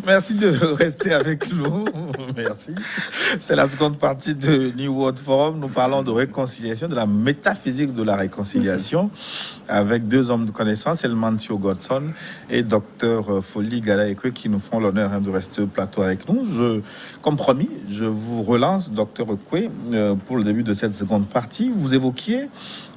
Merci de rester avec nous. Merci. C'est la seconde partie de New World Forum. Nous parlons de réconciliation, de la métaphysique de la réconciliation, avec deux hommes de connaissance, Elmancio Godson et Dr Folly Galaekwe, qui nous font l'honneur de rester au plateau avec nous. Comme promis, je vous relance, Dr Ekwe, pour le début de cette seconde partie. Vous évoquiez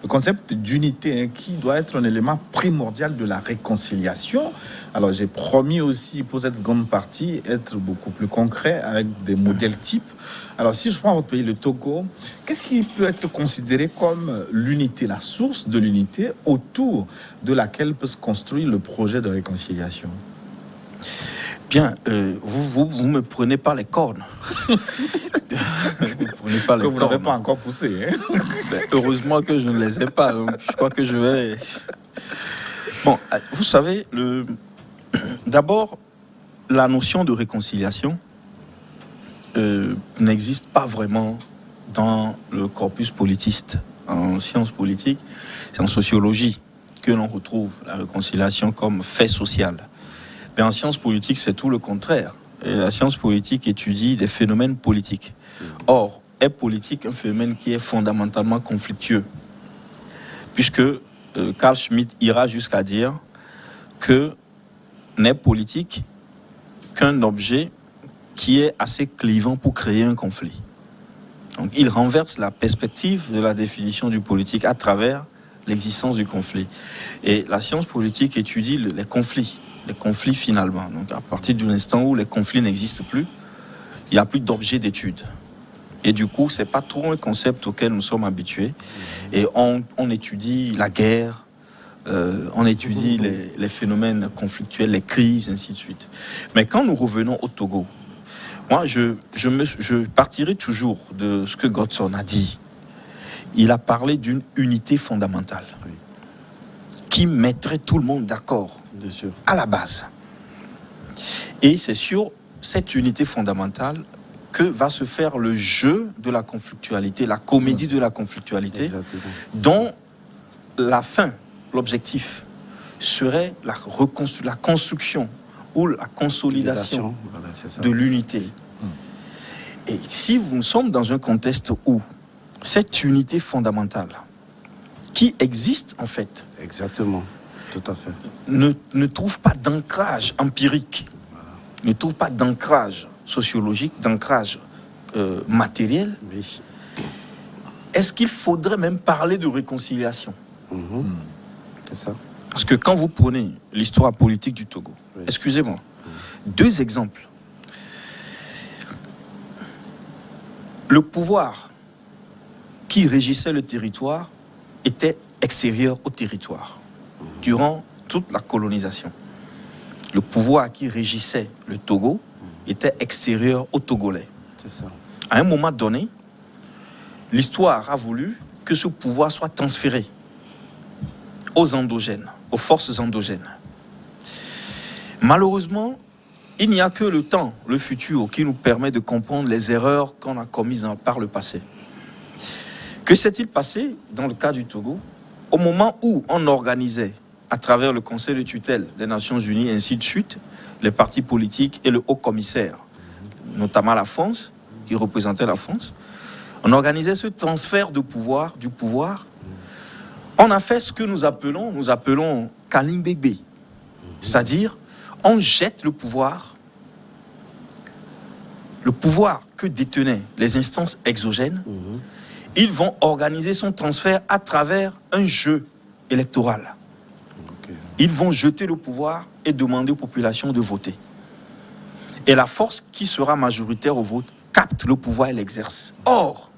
le concept d'unité qui doit être un élément primordial de la réconciliation. Alors, j'ai promis aussi pour cette grande partie être beaucoup plus concret avec des modèles types. Alors, si je prends votre pays, le Togo, qu'est-ce qui peut être considéré comme l'unité, la source de l'unité autour de laquelle peut se construire le projet de réconciliation? Bien, vous me prenez par les cornes. Vous n'avez pas encore poussé. Hein? Heureusement que je ne les ai pas. Donc je crois que je vais... Bon, vous savez, d'abord, la notion de réconciliation n'existe pas vraiment dans le corpus politiste. En sciences politiques, c'est en sociologie que l'on retrouve la réconciliation comme fait social. Mais en sciences politiques, c'est tout le contraire. Et la science politique étudie des phénomènes politiques. Or, est politique un phénomène qui est fondamentalement conflictueux, puisque Carl Schmitt ira jusqu'à dire que n'est politique qu'un objet qui est assez clivant pour créer un conflit. Donc, il renverse la perspective de la définition du politique à travers l'existence du conflit. Et la science politique étudie les conflits finalement. Donc, à partir de l'instant où les conflits n'existent plus, il n'y a plus d'objet d'étude. Et du coup, c'est pas trop un concept auquel nous sommes habitués. Et on étudie la guerre, on étudie les phénomènes conflictuels, les crises, ainsi de suite. Mais quand nous revenons au Togo, moi, je partirai toujours de ce que Godson a dit. Il a parlé d'une unité fondamentale qui mettrait tout le monde d'accord à la base. Et c'est sur cette unité fondamentale que va se faire le jeu de la conflictualité, la comédie de la conflictualité, dont la fin, l'objectif, serait la construction ou la consolidation de l'unité. Et si nous sommes dans un contexte où cette unité fondamentale, qui existe en fait, tout à fait, ne trouve pas d'ancrage empirique, ne trouve pas d'ancrage sociologique, d'ancrage matériel, est-ce qu'il faudrait même parler de réconciliation? C'est ça. Parce que quand vous prenez l'histoire politique du Togo, excusez-moi, deux exemples. Le pouvoir qui régissait le territoire était extérieur au territoire durant toute la colonisation. Le pouvoir qui régissait le Togo était extérieur aux Togolais. C'est ça. À un moment donné, l'histoire a voulu que ce pouvoir soit transféré aux endogènes, aux forces endogènes. Malheureusement, il n'y a que le temps, le futur, qui nous permet de comprendre les erreurs qu'on a commises par le passé. Que s'est-il passé dans le cas du Togo au moment où on organisait, à travers le Conseil de tutelle des Nations Unies, ainsi de suite, les partis politiques et le haut-commissaire, notamment la France, qui représentait la France, on organisait ce transfert de pouvoir, du pouvoir. On a fait ce que nous appelons Kalimbébé, c'est-à-dire on jette le pouvoir que détenaient les instances exogènes. Ils vont organiser son transfert à travers un jeu électoral. Ils vont jeter le pouvoir et demander aux populations de voter. Et la force qui sera majoritaire au vote capte le pouvoir et l'exerce. Or,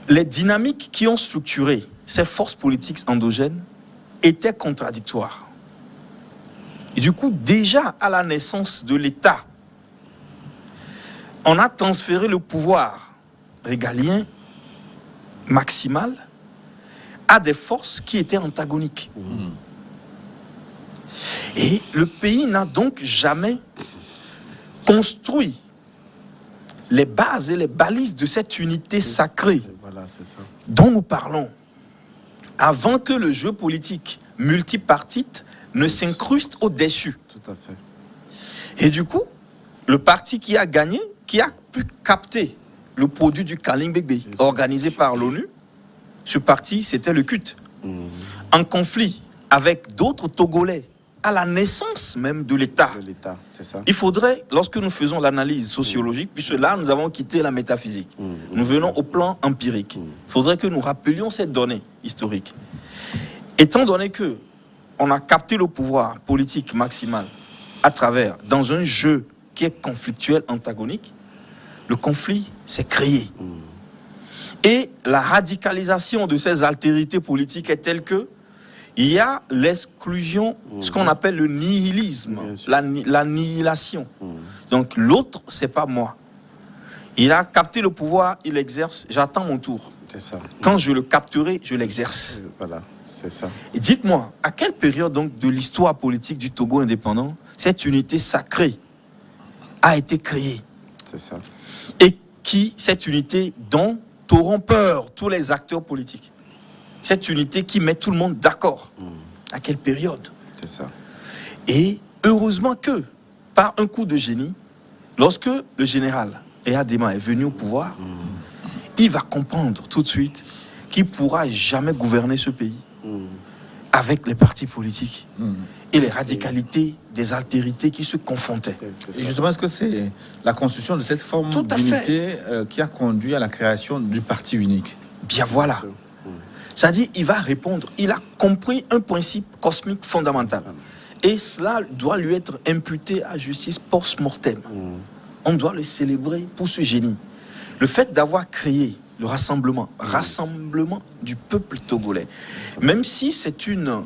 les dynamiques qui ont structuré ces forces politiques endogènes étaient contradictoires. Et du coup, déjà à la naissance de l'État, on a transféré le pouvoir régalien maximal à des forces qui étaient antagoniques. Et le pays n'a donc jamais construit les bases et les balises de cette unité sacrée dont nous parlons, avant que le jeu politique multipartite ne s'incruste au-dessus. Tout à fait. Et du coup, le parti qui a gagné, qui a pu capter le produit du Kaling-Bébé organisé par l'ONU, ce parti, c'était le CUT. En conflit avec d'autres Togolais à la naissance même de l'État. De l'État, c'est ça. Il faudrait, lorsque nous faisons l'analyse sociologique, puisque là, nous avons quitté la métaphysique, nous venons au plan empirique. Il faudrait que nous rappelions cette donnée historique. Étant donné que on a capté le pouvoir politique maximal à travers, dans un jeu qui est conflictuel, antagonique, le conflit s'est créé. Et la radicalisation de ces altérités politiques est telle que il y a l'exclusion, ce qu'on appelle le nihilisme, l'annihilation. Donc l'autre, c'est pas moi. Il a capté le pouvoir, il exerce, j'attends mon tour. C'est ça. Quand je le capterai, je l'exerce. Voilà, c'est ça. Et dites-moi, à quelle période donc de l'histoire politique du Togo indépendant cette unité sacrée a été créée? C'est ça. Et qui, cette unité dont auront peur tous les acteurs politiques? Cette unité qui met tout le monde d'accord. À quelle période? C'est ça. Et heureusement que, par un coup de génie, lorsque le général Eyadema est venu au pouvoir, il va comprendre tout de suite qu'il ne pourra jamais gouverner ce pays avec les partis politiques et les radicalités des altérités qui se confrontaient. Et justement, est-ce que c'est la construction de cette forme Tout à d'unité qui a conduit à la création du parti unique? Bien voilà. C'est-à-dire, il va répondre, il a compris un principe cosmique fondamental. Et cela doit lui être imputé à justice post-mortem. On doit le célébrer pour ce génie. Le fait d'avoir créé le rassemblement du peuple togolais, même si c'est une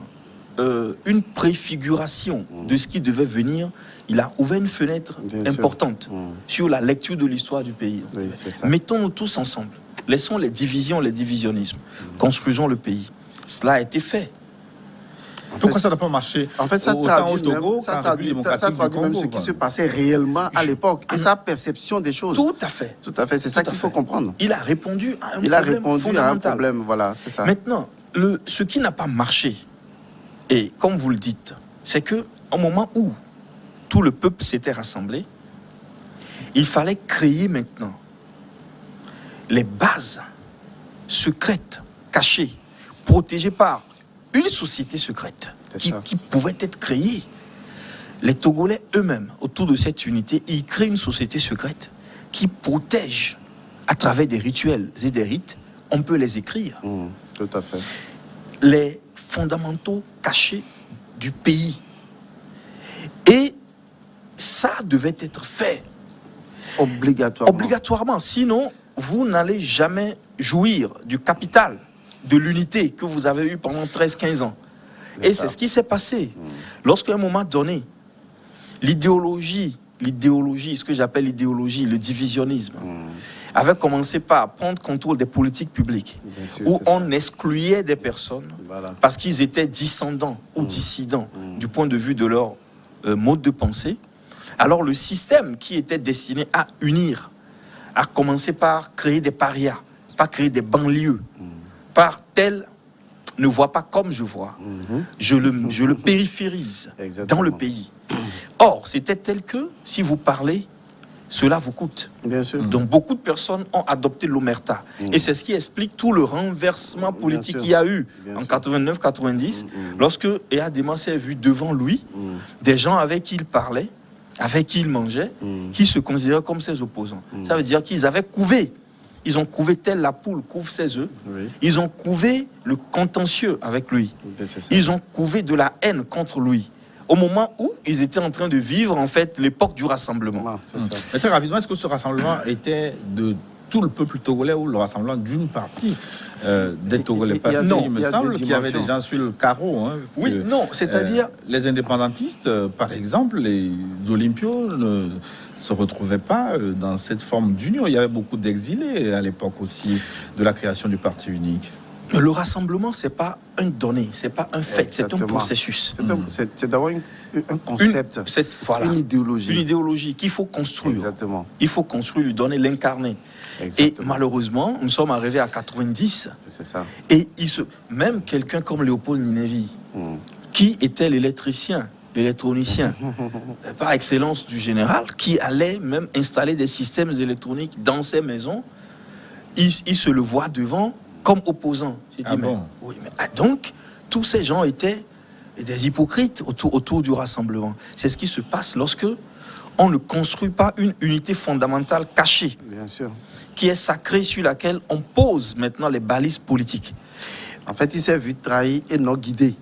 préfiguration de ce qui devait venir, il a ouvert une fenêtre importante sur la lecture de l'histoire du pays. Oui, c'est ça. Mettons-nous tous ensemble. Laissons les divisions, les divisionnismes. Construisons le pays. Cela a été fait. Pourquoi ça n'a pas marché? En fait, ça autant au traduit Togo même, ça qu'en traduit, République ça démocratique traduit du même Congo, ce qui quoi. se passait réellement à l'époque et sa perception des choses. Tout à fait. Tout à fait, c'est ça Tout à qu'il faut fait. comprendre. Il a répondu à un Il a problème répondu à un fondamental. problème, voilà, c'est ça. Maintenant, ce qui n'a pas marché, et comme vous le dites, c'est que au moment où tout le peuple s'était rassemblé, il fallait créer maintenant les bases secrètes, cachées, protégées par une société secrète qui pouvait être créée. Les Togolais eux-mêmes, autour de cette unité, ils créent une société secrète qui protège à travers des rituels et des rites, on peut les écrire, Tout à fait. les fondamentaux cachés du pays. Et ça devait être fait obligatoirement. Sinon, vous n'allez jamais jouir du capital de l'unité que vous avez eu pendant 13-15 ans. Et c'est ce qui s'est passé. Lorsqu'à un moment donné, l'idéologie, ce que j'appelle l'idéologie, le divisionnisme, avait commencé par prendre contrôle des politiques publiques, sûr, où c'est on excluait des personnes parce qu'ils étaient discendants ou dissidents du point de vue de leur mode de pensée. Alors le système qui était destiné à unir a commencé par créer des parias, par créer des banlieues, par tel ne vois pas comme je vois. Je le périphérise dans le pays. Or, c'était tel que, si vous parlez, cela vous coûte. Bien sûr. Donc, beaucoup de personnes ont adopté l'omerta. Et c'est ce qui explique tout le renversement politique qu'il y a eu en 89-90, lorsque Eyadema s'est vu devant lui, des gens avec qui il parlait, avec qui il mangeait, qui se considéraient comme ses opposants. Ça veut dire qu'ils avaient couvé. Ils ont couvé telle la poule couve ses œufs. Ils ont couvé le contentieux avec lui. Ils ont couvé de la haine contre lui. Au moment où ils étaient en train de vivre, en fait, l'époque du rassemblement. Mais très rapidement, est-ce que ce rassemblement était de tout le peuple togolais ou le rassemblement d'une partie des Togolais? Parce qu'il me semble qu'il y avait des gens sur le carreau. Hein, oui, non, c'est-à-dire... les indépendantistes, par exemple, les Olympios ne se retrouvaient pas dans cette forme d'union. Il y avait beaucoup d'exilés à l'époque aussi de la création du parti unique. Le rassemblement, c'est pas une donnée, c'est pas un fait, c'est un processus. C'est d'avoir un concept, une idéologie. Une idéologie qu'il faut construire. Exactement. Il faut construire, lui donner, l'incarner. Et malheureusement, nous sommes arrivés à 90. C'est ça. Et même quelqu'un comme Léopold Ninevi, qui était l'électricien l'électronicien par excellence du général, qui allait même installer des systèmes électroniques dans ses maisons. Il se le voit devant comme opposant. J'ai dit, donc, tous ces gens étaient des hypocrites autour du rassemblement. C'est ce qui se passe lorsque on ne construit pas une unité fondamentale cachée, bien sûr, qui est sacrée, sur laquelle on pose maintenant les balises politiques. En fait, il s'est vu trahi et non guidé.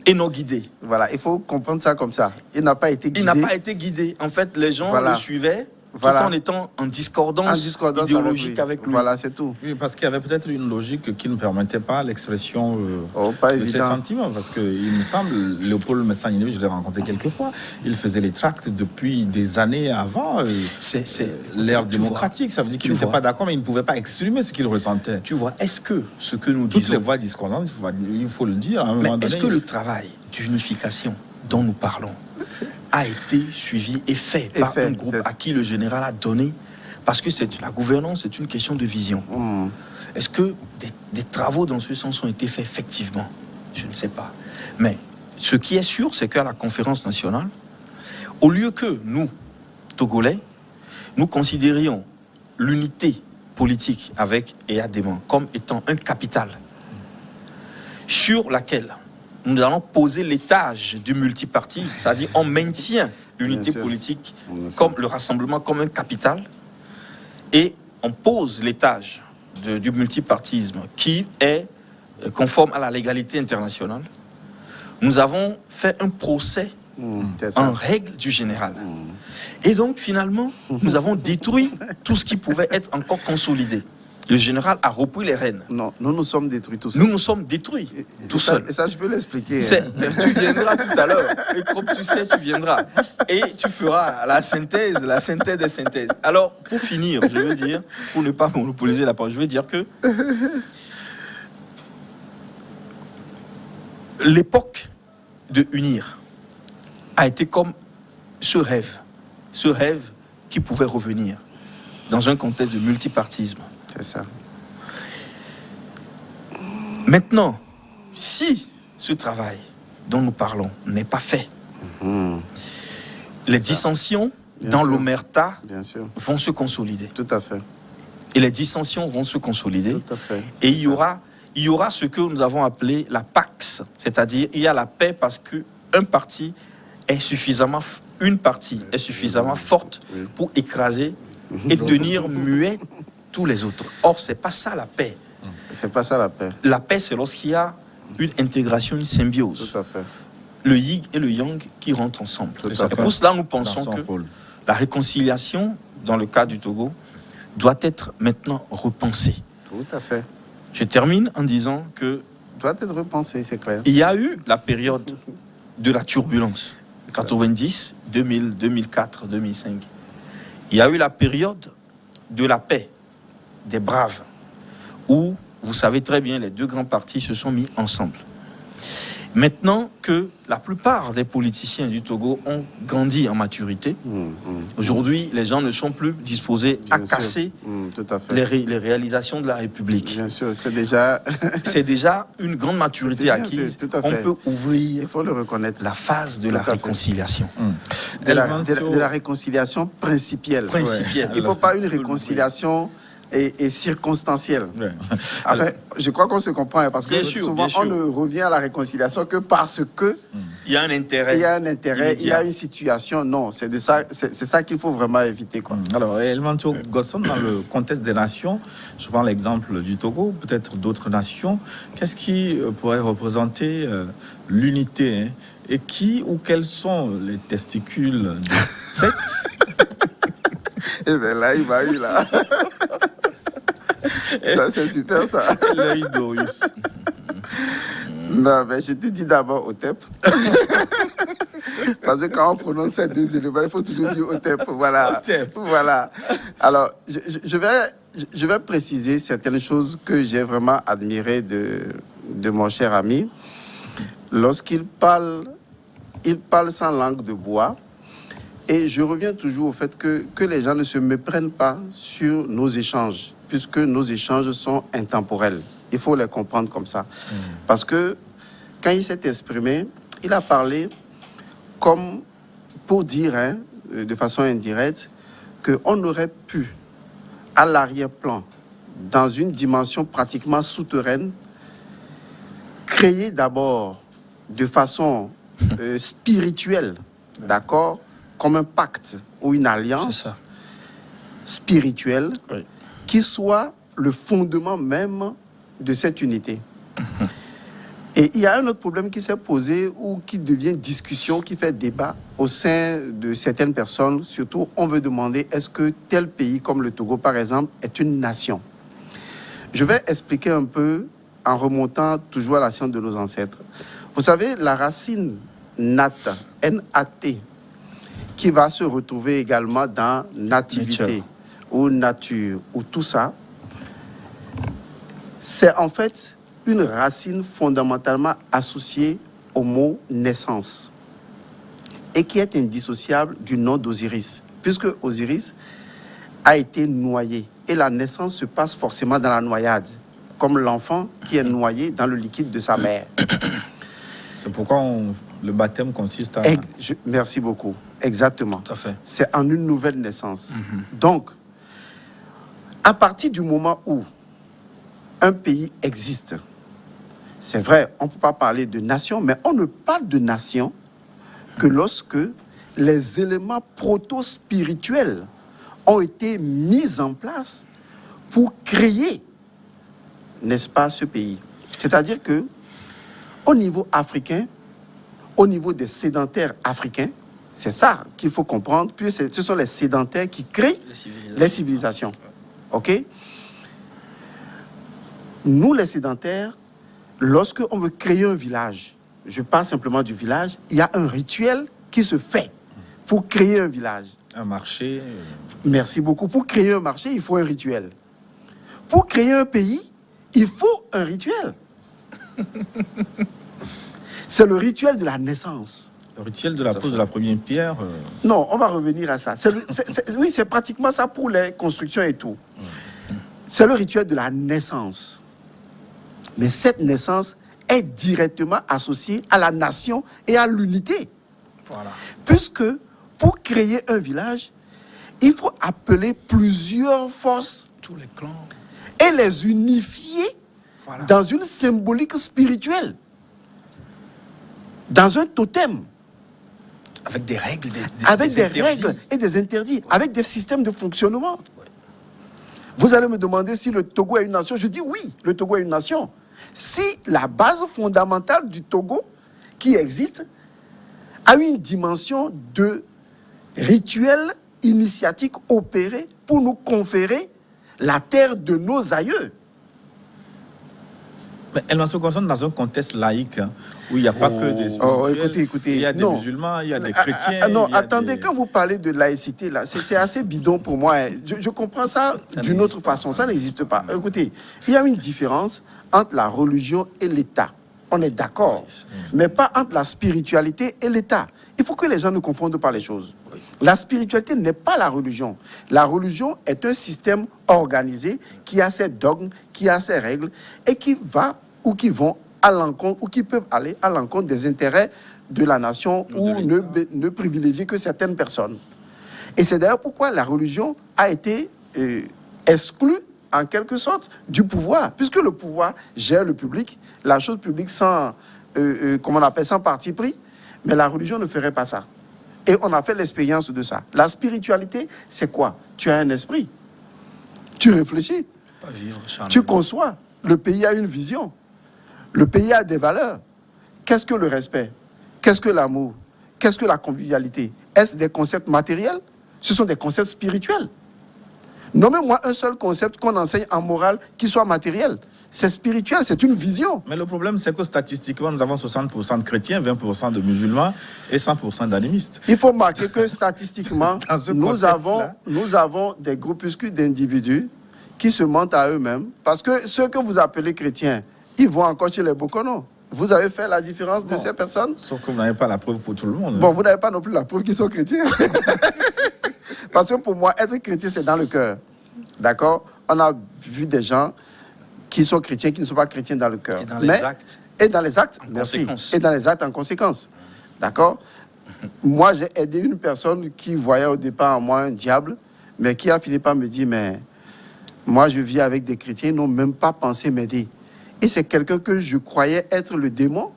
Voilà, il faut comprendre ça comme ça. Il n'a pas été guidé. En fait, les gens le suivaient tout en étant en discordance idéologique avec lui. Voilà, c'est tout. Oui, parce qu'il y avait peut-être une logique qui ne permettait pas l'expression de ses sentiments. Parce qu'il me semble, Léopold Messagnier, je l'ai rencontré quelques fois, il faisait les tracts depuis des années avant l'ère démocratique. Ça veut dire qu'il n'était pas d'accord, mais il ne pouvait pas exprimer ce qu'il ressentait. Tu vois, est-ce que ce que nous disons... Toutes les voix discordantes, il faut le dire. À un moment donné, est-ce que le travail d'unification dont nous parlons a été suivi et fait par un groupe à qui le général a donné, parce que la gouvernance, c'est une question de vision. Est-ce que des travaux dans ce sens ont été faits effectivement? Je ne sais pas. Mais ce qui est sûr, c'est qu'à la conférence nationale, au lieu que nous, Togolais, nous considérions l'unité politique avec EADEMAN comme étant un capital sur laquelle nous allons poser l'étage du multipartisme, c'est-à-dire on maintient l'unité politique comme le rassemblement comme un capital, et on pose l'étage du multipartisme qui est conforme à la légalité internationale. Nous avons fait un procès en règle du général. Et donc finalement, nous avons détruit tout ce qui pouvait être encore consolidé. Le général a repris les rênes. Non, nous sommes détruits tout seuls. Nous sommes détruits tout seuls. Et ça, je peux l'expliquer. Tu viendras tout à l'heure. Et comme tu sais, tu viendras. Et tu feras la synthèse des synthèses. Alors, pour finir, je veux dire, pour ne pas monopoliser la parole, je veux dire que l'époque de unir a été comme ce rêve qui pouvait revenir dans un contexte de multipartisme. C'est ça. Maintenant, si ce travail dont nous parlons n'est pas fait, les dissensions dans l'omerta vont se consolider. Tout à fait. Et les dissensions vont se consolider. Tout à fait. Et il y aura ce que nous avons appelé la Pax, c'est-à-dire il y a la paix parce qu'une partie est suffisamment forte pour écraser et tenir muet tous les autres. Or, c'est pas ça la paix. C'est pas ça la paix. La paix, c'est lorsqu'il y a une intégration, une symbiose. Tout à fait. Le yin et le yang qui rentrent ensemble. Et pour cela, nous pensons que la réconciliation, dans le cas du Togo, doit être maintenant repensée. Tout à fait. Je termine en disant que... Doit être repensée, c'est clair. Il y a eu la période de la turbulence. 90, 2000, 2004, 2005. Il y a eu la période de la paix, des braves, où, vous savez très bien, les deux grands partis se sont mis ensemble. Maintenant que la plupart des politiciens du Togo ont grandi en maturité, aujourd'hui, les gens ne sont plus disposés à casser les réalisations de la République. Bien sûr, c'est déjà... c'est déjà une grande maturité acquise. On peut ouvrir, il faut le reconnaître, la phase de la réconcilisation. De la réconciliation principielle. Il ne faut pas une réconciliation... Et circonstancielle. Enfin, je crois qu'on se comprend, parce que souvent on ne revient à la réconciliation que parce que il y a un intérêt. Il y a une situation. Non, c'est ça qu'il faut vraiment éviter, quoi. Alors, Elmanto Godson, dans le contexte des nations, je prends l'exemple du Togo, peut-être d'autres nations, qu'est-ce qui pourrait représenter l'unité, et qui ou quels sont les testicules du sexe? Eh bien là, il m'a eu là. Ça, c'est super, ça. L'œil d'Horus. Non, mais je te dis d'abord Otep. Parce que quand on prononce ces deux éléments, il faut toujours dire Otep. Voilà. Voilà. Alors, je vais préciser certaines choses que j'ai vraiment admirées de mon cher ami. Lorsqu'il parle, il parle sans langue de bois. Et je reviens toujours au fait que les gens ne se méprennent pas sur nos échanges, puisque nos échanges sont intemporels. Il faut les comprendre comme ça. Parce que quand il s'est exprimé, il a parlé comme pour dire, de façon indirecte, qu'on aurait pu, à l'arrière-plan, dans une dimension pratiquement souterraine, créer d'abord de façon spirituelle, d'accord, comme un pacte ou une alliance spirituelle qui soit le fondement même de cette unité. Et il y a un autre problème qui s'est posé ou qui devient discussion, qui fait débat au sein de certaines personnes. Surtout, on veut demander est-ce que tel pays comme le Togo, par exemple, est une nation? Je vais expliquer un peu en remontant toujours à la science de nos ancêtres. Vous savez, la racine nat, N-A-T, qui va se retrouver également dans nativité ou nature ou tout ça, c'est en fait une racine fondamentalement associée au mot naissance et qui est indissociable du nom d'Osiris, puisque Osiris a été noyé et la naissance se passe forcément dans la noyade, comme l'enfant qui est noyé dans le liquide de sa mère. C'est pourquoi le baptême consiste à... Merci beaucoup. Exactement. Tout à fait. C'est en une nouvelle naissance. Donc, à partir du moment où un pays existe, c'est vrai, on ne peut pas parler de nation, mais on ne parle de nation que lorsque les éléments proto-spirituels ont été mis en place pour créer, n'est-ce pas, ce pays. C'est-à-dire que, au niveau africain, au niveau des sédentaires africains, c'est ça qu'il faut comprendre, puis ce sont les sédentaires qui créent les civilisations. OK? Nous, les sédentaires, lorsque on veut créer un village, je parle simplement du village, il y a un rituel qui se fait pour créer un village. Un marché. Merci beaucoup. Pour créer un marché, il faut un rituel. Pour créer un pays, il faut un rituel. C'est le rituel de la naissance. Le rituel de la pose de la première pierre. Non, on va revenir à ça. Oui, c'est pratiquement ça pour les constructions et tout. C'est le rituel de la naissance. Mais cette naissance est directement associée à la nation et à l'unité. Voilà. Puisque pour créer un village, il faut appeler plusieurs forces, Tous les clans. et les unifier dans une symbolique spirituelle, dans un totem. Avec des règles, Avec des règles et des interdits, avec des systèmes de fonctionnement. Vous allez me demander si le Togo est une nation. Je dis oui, le Togo est une nation. Si la base fondamentale du Togo, qui existe, a une dimension de rituel initiatique opéré pour nous conférer la terre de nos aïeux. Mais elle se concentre dans un contexte laïque, où il n'y a pas que des spirituels. Écoutez, il y a des musulmans, il y a des chrétiens. Non, attendez, quand vous parlez de laïcité, là, c'est assez bidon pour moi. Je comprends ça d'une autre façon. Ça n'existe pas. Écoutez, il y a une différence entre la religion et l'État. On est d'accord. Mais pas entre la spiritualité et l'État. Il faut que les gens ne confondent pas les choses. La spiritualité n'est pas la religion. La religion est un système organisé qui a ses dogmes, qui a ses règles et qui va ou qui vont à l'encontre ou qui peuvent aller à l'encontre des intérêts de la nation ou ne privilégier que certaines personnes. Et c'est d'ailleurs pourquoi la religion a été exclue en quelque sorte du pouvoir, puisque le pouvoir gère le public, la chose publique sans, comment on appelle, sans parti pris, mais la religion ne ferait pas ça. Et on a fait l'expérience de ça. La spiritualité, c'est quoi? Tu as un esprit, tu réfléchis, tu conçois. Le pays a une vision. Le pays a des valeurs. Qu'est-ce que le respect? Qu'est-ce que l'amour? Qu'est-ce que la convivialité? Est-ce des concepts matériels? Ce sont des concepts spirituels. Nommez-moi un seul concept qu'on enseigne en morale qui soit matériel. C'est spirituel, c'est une vision. Mais le problème, c'est que statistiquement, nous avons 60% de chrétiens, 20% de musulmans et 100% d'animistes. Il faut marquer que statistiquement, nous avons des groupuscules d'individus qui se mentent à eux-mêmes. Parce que ceux que vous appelez chrétiens, ils vont encore chez les Bokono. Vous avez fait la différence de ces personnes? Sauf que vous n'avez pas la preuve pour tout le monde. Bon, vous n'avez pas non plus la preuve qu'ils sont chrétiens. Parce que pour moi, être chrétien, c'est dans le cœur. D'accord? On a vu des gens qui sont chrétiens, qui ne sont pas chrétiens dans le cœur. Et dans les actes. Et dans les actes, en merci. Conséquence. Et dans les actes en conséquence. D'accord? Moi, j'ai aidé une personne qui voyait au départ en moi un diable, mais qui a fini par me dire, mais moi, je vis avec des chrétiens, ils n'ont même pas pensé m'aider. Et c'est quelqu'un que je croyais être le démon,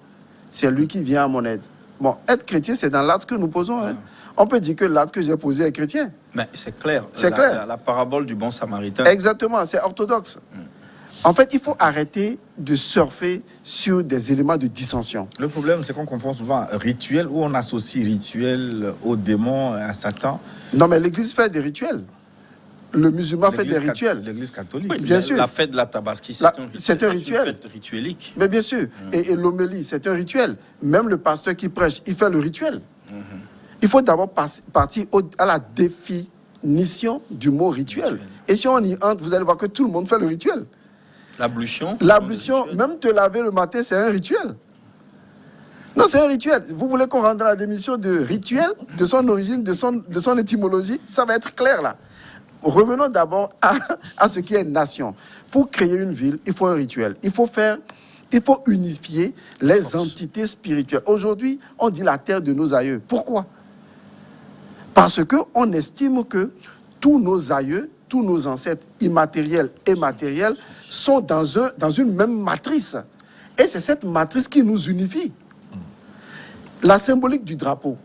c'est lui qui vient à mon aide. Bon, être chrétien, c'est dans l'acte que nous posons. Hein. On peut dire que l'acte que j'ai posé est chrétien. Mais c'est clair. C'est clair. La parabole du bon samaritain. Exactement, c'est orthodoxe. En fait, il faut arrêter de surfer sur des éléments de dissension. Le problème, c'est qu'on confond souvent rituel, où on associe rituel au démon, à Satan. Non, mais l'Église fait des rituels. Le musulman fait des rituels. L'Église catholique. Oui, bien sûr. La fête de la Tabaski, c'est un rituel. Une fête rituelique. Mais bien sûr. Et l'homélie, c'est un rituel. Même le pasteur qui prêche, il fait le rituel. Il faut d'abord partir à la définition du mot rituel. Et si on y entre, vous allez voir que tout le monde fait le rituel. L'ablution. Même te laver le matin, c'est un rituel. Non, c'est un rituel. Vous voulez qu'on rentre dans la définition de rituel, de son origine, de son étymologie, ça va être clair là. Revenons d'abord à ce qui est nation. Pour créer une ville, il faut un rituel. Il faut unifier les entités spirituelles. Aujourd'hui, on dit la terre de nos aïeux. Pourquoi? Parce qu'on estime que tous nos aïeux, tous nos ancêtres immatériels et matériels sont dans une même matrice. Et c'est cette matrice qui nous unifie. La symbolique du drapeau,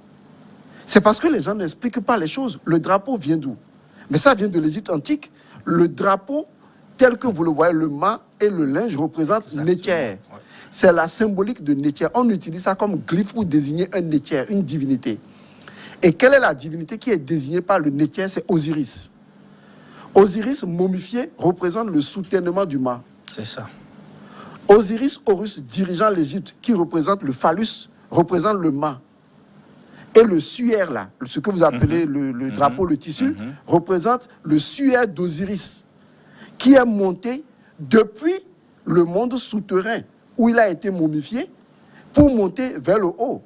c'est parce que les gens n'expliquent pas les choses. Le drapeau vient d'où? Mais ça vient de l'Égypte antique. Le drapeau, tel que vous le voyez, le mât et le linge représentent Nétcher. Ouais. C'est la symbolique de Nétcher. On utilise ça comme glyphe pour désigner un Nétcher, une divinité. Et quelle est la divinité qui est désignée par le Nétcher? C'est Osiris. Osiris momifié représente le soutènement du mât. C'est ça. Osiris Horus dirigeant l'Égypte, qui représente le phallus, représente le mât. Et le suaire, là, ce que vous appelez le drapeau, le tissu, représente le suaire d'Osiris, qui est monté depuis le monde souterrain, où il a été momifié, pour monter vers le haut.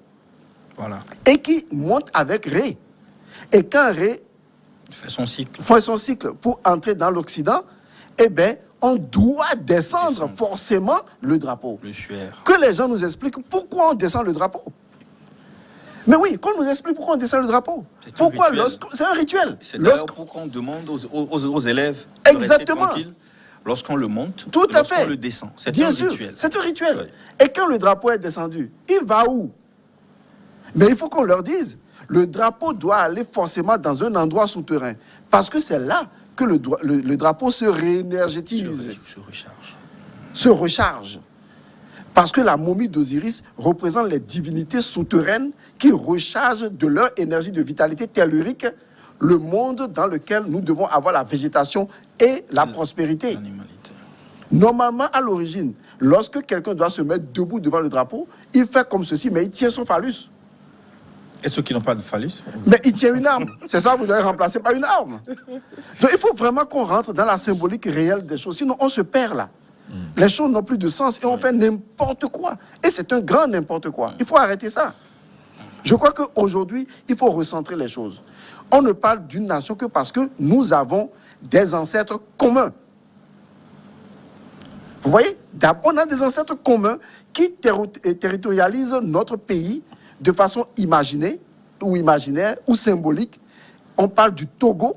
Voilà. Et qui monte avec Ré. Et quand Ré fait son cycle pour entrer dans l'Occident, eh bien, on doit descendre forcément le drapeau. Le suaire. Que les gens nous expliquent pourquoi on descend le drapeau. Mais oui, qu'on nous explique pourquoi on descend le drapeau. Pourquoi c'est un rituel. C'est d'ailleurs pourquoi on demande aux élèves exactement de rester tranquilles lorsqu'on le monte, tout à fait, le descend. C'est bien un sûr, rituel. C'est un rituel. Oui. Et quand le drapeau est descendu, il va où? Mais il faut qu'on leur dise, le drapeau doit aller forcément dans un endroit souterrain. Parce que c'est là que le drapeau se réénergétise. Se recharge. Parce que la momie d'Osiris représente les divinités souterraines qui rechargent de leur énergie de vitalité tellurique le monde dans lequel nous devons avoir la végétation et la prospérité. L'animalité. Normalement, à l'origine, lorsque quelqu'un doit se mettre debout devant le drapeau, il fait comme ceci, mais il tient son phallus. Et ceux qui n'ont pas de phallus? Mais il tient une arme. C'est ça, vous allez remplacer par une arme. Donc il faut vraiment qu'on rentre dans la symbolique réelle des choses. Sinon, on se perd là. Les choses n'ont plus de sens et on fait n'importe quoi. Et c'est un grand n'importe quoi. Il faut arrêter ça. Je crois qu'aujourd'hui, il faut recentrer les choses. On ne parle d'une nation que parce que nous avons des ancêtres communs. Vous voyez? On a des ancêtres communs qui territorialisent notre pays de façon imaginée ou imaginaire ou symbolique. On parle du Togo.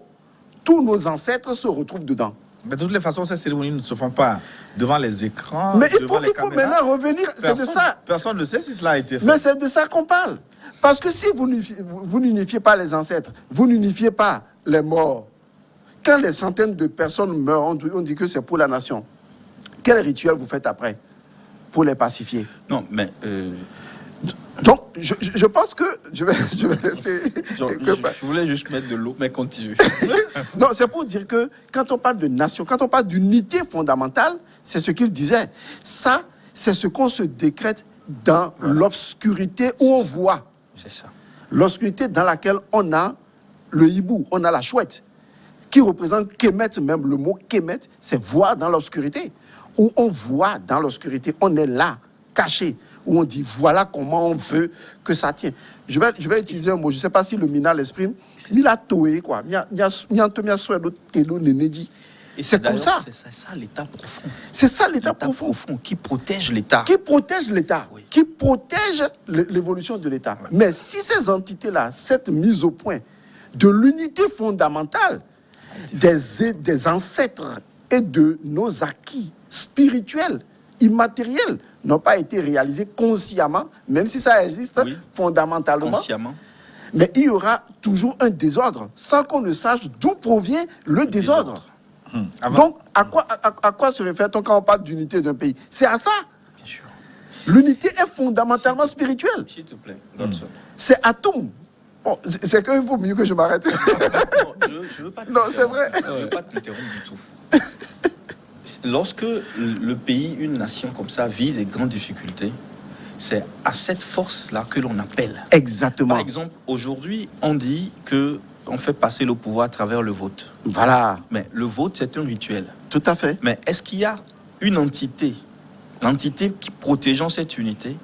Tous nos ancêtres se retrouvent dedans. Mais de toutes les façons, ces cérémonies ne se font pas devant les écrans. Mais il faut maintenant revenir. C'est de ça. Personne ne sait si cela a été fait. Mais c'est de ça qu'on parle. Parce que si vous n'unifiez pas les ancêtres, vous n'unifiez pas les morts. Quand des centaines de personnes meurent, on dit que c'est pour la nation. Quel rituel vous faites après pour les pacifier? Non, mais... Donc, je pense que je vais laisser... Je voulais juste mettre de l'eau, mais continue. Non, c'est pour dire que quand on parle de nation, quand on parle d'unité fondamentale, c'est ce qu'il disait. Ça, c'est ce qu'on se décrète dans l'obscurité où on voit. C'est ça. L'obscurité dans laquelle on a le hibou, on a la chouette, qui représente Kemet même. Le mot Kemet, c'est voir dans l'obscurité. Où on voit dans l'obscurité, on est là, caché. Où on dit, voilà comment on veut que ça tienne. Je vais utiliser un mot, je ne sais pas si le Mina l'exprime. Il a toé, quoi. Il y a Et c'est comme ça. C'est ça l'état profond. C'est ça l'état profond. Qui protège l'État. Qui protège l'État. Oui. Qui protège l'évolution de l'État. Ouais. Mais si ces entités-là, cette mise au point de l'unité fondamentale des ancêtres et de nos acquis spirituels, immatériels, n'ont pas été réalisés consciemment, même si ça existe fondamentalement. Consciemment. Mais il y aura toujours un désordre, sans qu'on ne sache d'où provient le désordre. Donc, à quoi se réfère-t-on quand on parle d'unité d'un pays? C'est à ça. Bien sûr. L'unité est fondamentalement spirituelle. S'il te plaît. C'est atome. Bon, c'est qu'il faut mieux que je m'arrête. Non, je veux pas non, c'est vrai. Je ne veux pas t'interrompre du tout. Lorsque le pays, une nation comme ça, vit des grandes difficultés, c'est à cette force-là que l'on appelle. Exactement. Par exemple, aujourd'hui, on dit qu'on fait passer le pouvoir à travers le vote. Voilà. Mais le vote, c'est un rituel. Tout à fait. Mais est-ce qu'il y a une entité, l'entité qui protégeant cette unité,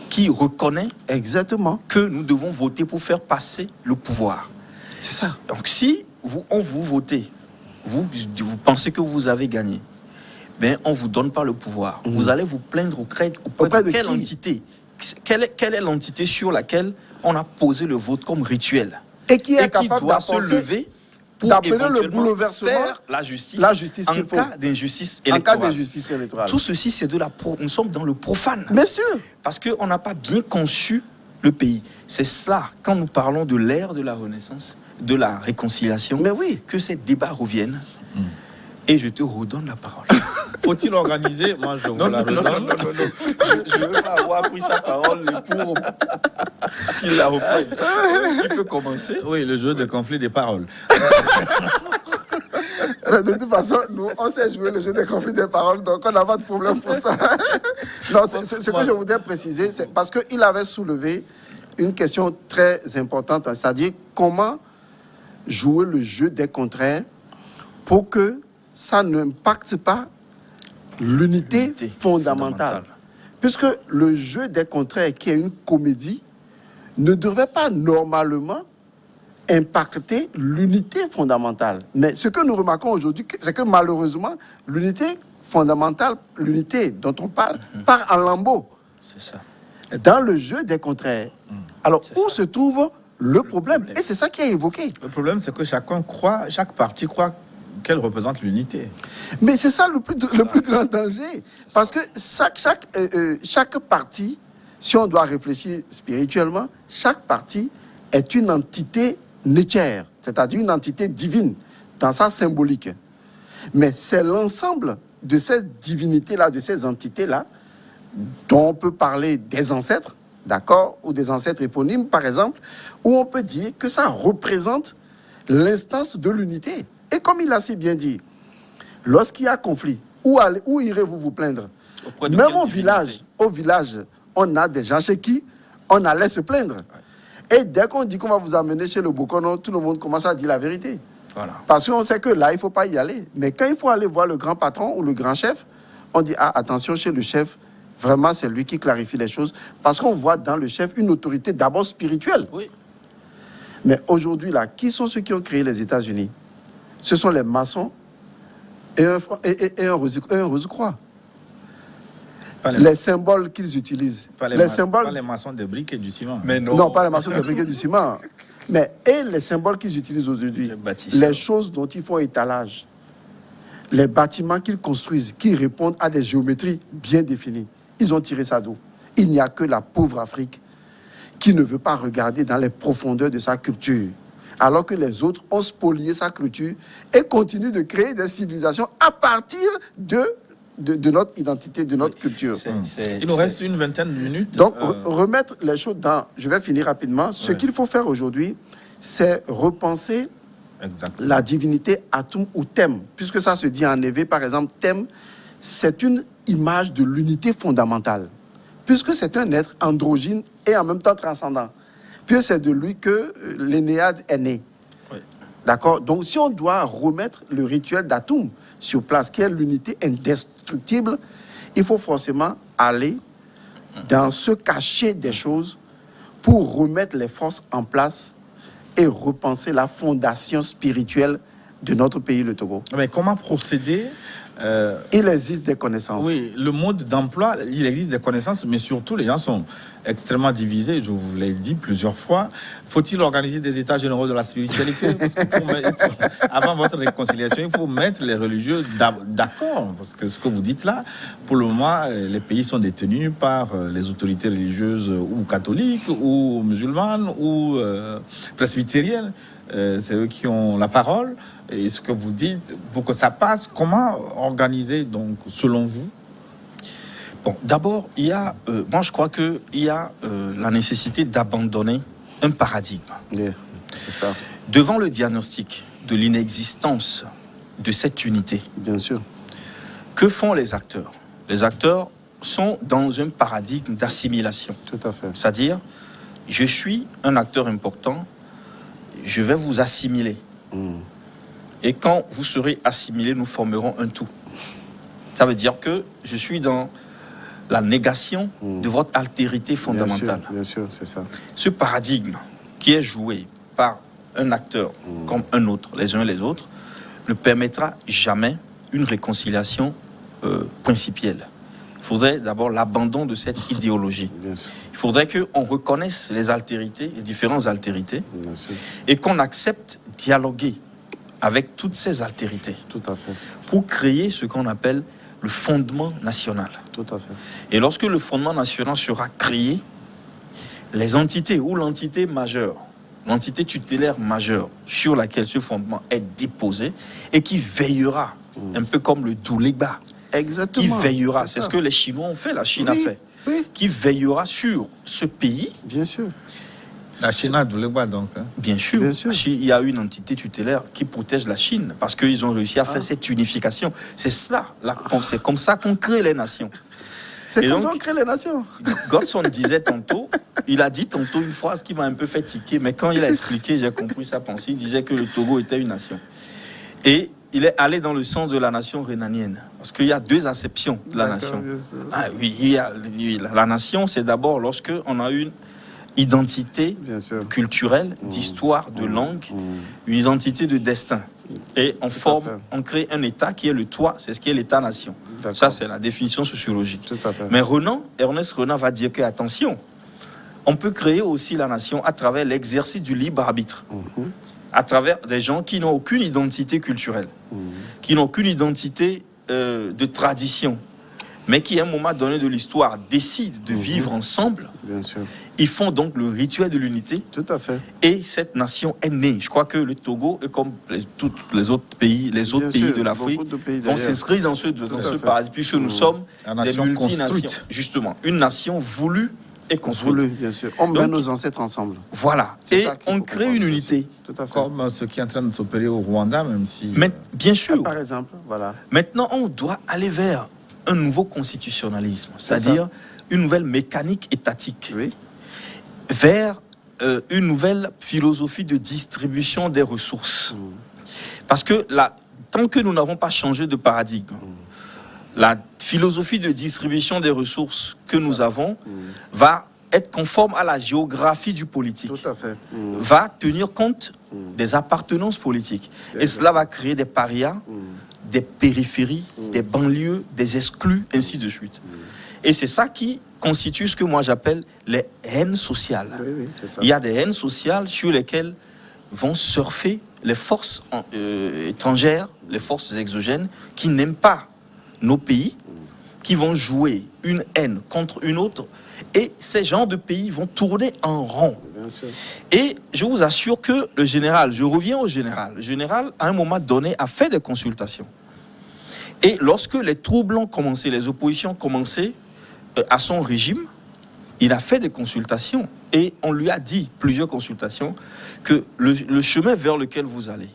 qui reconnaît exactement que nous devons voter pour faire passer le pouvoir? C'est ça. Donc si on vous votez, vous pensez que vous avez gagné, ben on ne vous donne pas le pouvoir. Vous allez vous plaindre auprès de quelle entité? Quelle est l'entité sur laquelle on a posé le vote comme rituel? Et qui est capable doit se lever pour le bouleversement, faire la justice en cas d'injustice électorale. En cas d'injustice électorale. Tout ceci, c'est nous sommes dans le profane. Bien sûr. Parce qu'on n'a pas bien conçu le pays. C'est cela, quand nous parlons de l'ère de la Renaissance, de la réconciliation, mais oui, que ces débats reviennent. Et je te redonne la parole. Faut-il organiser? Moi, je vous la redonne. Non. Je ne veux pas avoir pris sa parole pour qu'il la reprenne. Il peut commencer. Oui, le jeu de conflit des paroles. De toute façon, nous, on sait jouer le jeu des conflits des paroles, donc on n'a pas de problème pour ça. Non, ce que je voudrais préciser, c'est parce qu'il avait soulevé une question très importante, c'est-à-dire comment jouer le jeu des contraires pour que ça n'impacte pas l'unité fondamentale. Puisque le jeu des contraires, qui est une comédie, ne devrait pas normalement impacter l'unité fondamentale. Mais ce que nous remarquons aujourd'hui, c'est que malheureusement, l'unité fondamentale, l'unité dont on parle, part en lambeaux. C'est ça. Dans le jeu des contraires. Alors, où se trouve le problème? Et c'est ça qui est évoqué. Le problème, c'est que chaque parti croit qu'elle représente l'unité. Mais c'est ça le plus grand danger. Parce que chaque parti, si on doit réfléchir spirituellement, chaque parti est une entité nétière, c'est-à-dire une entité divine dans sa symbolique. Mais c'est l'ensemble de cette divinité-là, de ces entités-là, dont on peut parler des ancêtres, d'accord, ou des ancêtres éponymes, par exemple, où on peut dire que ça représente l'instance de l'unité. Et comme il a si bien dit, lorsqu'il y a conflit, où irez-vous vous plaindre? Même au village, on a des gens chez qui on allait se plaindre. Et dès qu'on dit qu'on va vous amener chez le Bokono, tout le monde commence à dire la vérité. Voilà. Parce qu'on sait que là, il ne faut pas y aller. Mais quand il faut aller voir le grand patron ou le grand chef, on dit, ah, attention, chez le chef, vraiment, c'est lui qui clarifie les choses. Parce qu'on voit dans le chef une autorité d'abord spirituelle. Oui. Mais aujourd'hui, là, qui sont ceux qui ont créé les États-Unis? Ce sont les maçons et un Rose-Croix. Les symboles qu'ils utilisent. Pas les maçons de briques et du ciment. Mais non, pas les maçons de briques et du ciment. Mais les symboles qu'ils utilisent aujourd'hui, les choses dont ils font étalage, les bâtiments qu'ils construisent, qui répondent à des géométries bien définies, ils ont tiré ça d'où? Il n'y a que la pauvre Afrique qui ne veut pas regarder dans les profondeurs de sa culture, alors que les autres ont spolié sa culture et continuent de créer des civilisations à partir de notre identité, de notre culture. Il nous reste une vingtaine de minutes. Donc, remettre les choses dans... Je vais finir rapidement. Ce qu'il faut faire aujourd'hui, c'est repenser la divinité Atum ou Thème. Puisque ça se dit en éveil, par exemple, Thème, c'est une image de l'unité fondamentale. Puisque c'est un être androgyne et en même temps transcendant. Puis c'est de lui que l'Énéade est né. Oui. D'accord? Donc, si on doit remettre le rituel d'Atum sur place, qui est l'unité indestructible, il faut forcément aller dans ce cachet des choses pour remettre les forces en place et repenser la fondation spirituelle de notre pays, le Togo. Mais comment procéder Il existe des connaissances. Oui, le mode d'emploi, il existe des connaissances, mais surtout les gens sont extrêmement divisés, je vous l'ai dit plusieurs fois. Faut-il organiser des états généraux de la spiritualité? Parce que avant votre réconciliation, il faut mettre les religieux d'accord, parce que ce que vous dites là, pour le moment, les pays sont détenus par les autorités religieuses ou catholiques, ou musulmanes, ou presbytériennes. C'est eux qui ont la parole. Et ce que vous dites, pour que ça passe, comment organiser, donc, selon vous? Bon, d'abord, il y a, moi je crois qu'il y a la nécessité d'abandonner un paradigme. Yeah, c'est ça. Devant le diagnostic de l'inexistence de cette unité, Bien sûr. que font les acteurs? Les acteurs sont dans un paradigme d'assimilation. Tout à fait. C'est-à-dire, je suis un acteur important, je vais vous assimiler. Et quand vous serez assimilés, nous formerons un tout. Ça veut dire que je suis dans la négation de votre altérité fondamentale. Bien sûr, c'est ça. Ce paradigme qui est joué par un acteur comme un autre, les uns et les autres, ne permettra jamais une réconciliation principielle. Il faudrait d'abord l'abandon de cette idéologie. Bien sûr. Il faudrait qu'on reconnaisse les altérités, les différentes altérités, Bien sûr. et qu'on accepte dialoguer avec toutes ces altérités Tout à fait. pour créer ce qu'on appelle le fondement national. Tout à fait. Et lorsque le fondement national sera créé, les entités ou l'entité majeure, l'entité tutélaire majeure sur laquelle ce fondement est déposé et qui veillera, un peu comme le Douléba, Exactement. qui veillera, c'est ça. ce que les Chinois ont fait, la Chine Oui, a fait, oui. qui veillera sur ce pays. Bien sûr. La Chine a Douléba, donc. Hein. Bien sûr, Bien sûr. Il y a une entité tutélaire qui protège la Chine parce qu'ils ont réussi à faire cette unification. C'est cela, c'est comme ça qu'on crée les nations. C'est Et comme donc, ça qu'on crée les nations. Godson disait tantôt, il a dit tantôt une phrase qui m'a un peu fait tiquer, mais quand il a expliqué, j'ai compris sa pensée. Il disait que le Togo était une nation. Et il est allé dans le sens de la nation rhénanienne. Parce qu'il y a deux acceptions de la nation. Bien sûr. Ah oui, la nation, c'est d'abord lorsque on a une identité Bien sûr. culturelle, d'histoire, de langue, une identité de destin. Et on forme, fait. on crée un État qui est le toit, c'est ce qui est l'État-nation. D'accord. Ça, c'est la définition sociologique. Tout à fait. Mais Ernest Renan va dire que, attention, on peut créer aussi la nation à travers l'exercice du libre arbitre, à travers des gens qui n'ont aucune identité culturelle, qui n'ont aucune identité de tradition, mais qui, à un moment donné de l'histoire, décident de vivre ensemble. Bien sûr. Ils font donc le rituel de l'unité. Tout à fait. Et cette nation est née. Je crois que le Togo, comme tous les autres pays, Bien sûr, de l'Afrique, beaucoup de pays vont d'ailleurs. s'inscrire dans ce fait. paradis, puisque nous sommes La des nation multinations. construite. Justement, une nation voulue et construite. Voulu, bien sûr. On met Donc, nos ancêtres ensemble. Voilà. C'est Et ça qu'il on faut crée comprendre, une bien sûr. unité. Tout à fait. Comme ce qui est en train de s'opérer au Rwanda, même si... Mais, bien sûr. Par exemple, voilà. Maintenant, on doit aller vers un nouveau constitutionnalisme, c'est-à-dire une nouvelle mécanique étatique, Oui. vers une nouvelle philosophie de distribution des ressources. Parce que tant que nous n'avons pas changé de paradigme, la philosophie de distribution des ressources que nous avons va être conforme à la géographie du politique, Tout à fait. va tenir compte des appartenances politiques. Et cela va créer des parias, des périphéries, des banlieues, des exclus, ainsi de suite. Et c'est ça qui constitue ce que moi j'appelle les haines sociales. Oui, oui, c'est ça. Il y a des haines sociales sur lesquelles vont surfer les forces étrangères, les forces exogènes, qui n'aiment pas nos pays, qui vont jouer une haine contre une autre. Et ces genres de pays vont tourner en rond. Bien sûr. Et je vous assure que le général, je reviens au général, le général, à un moment donné, a fait des consultations. Et lorsque les troubles ont commencé, les oppositions ont commencé à son régime, il a fait des consultations. Et on lui a dit, plusieurs consultations, que le chemin vers lequel vous allez,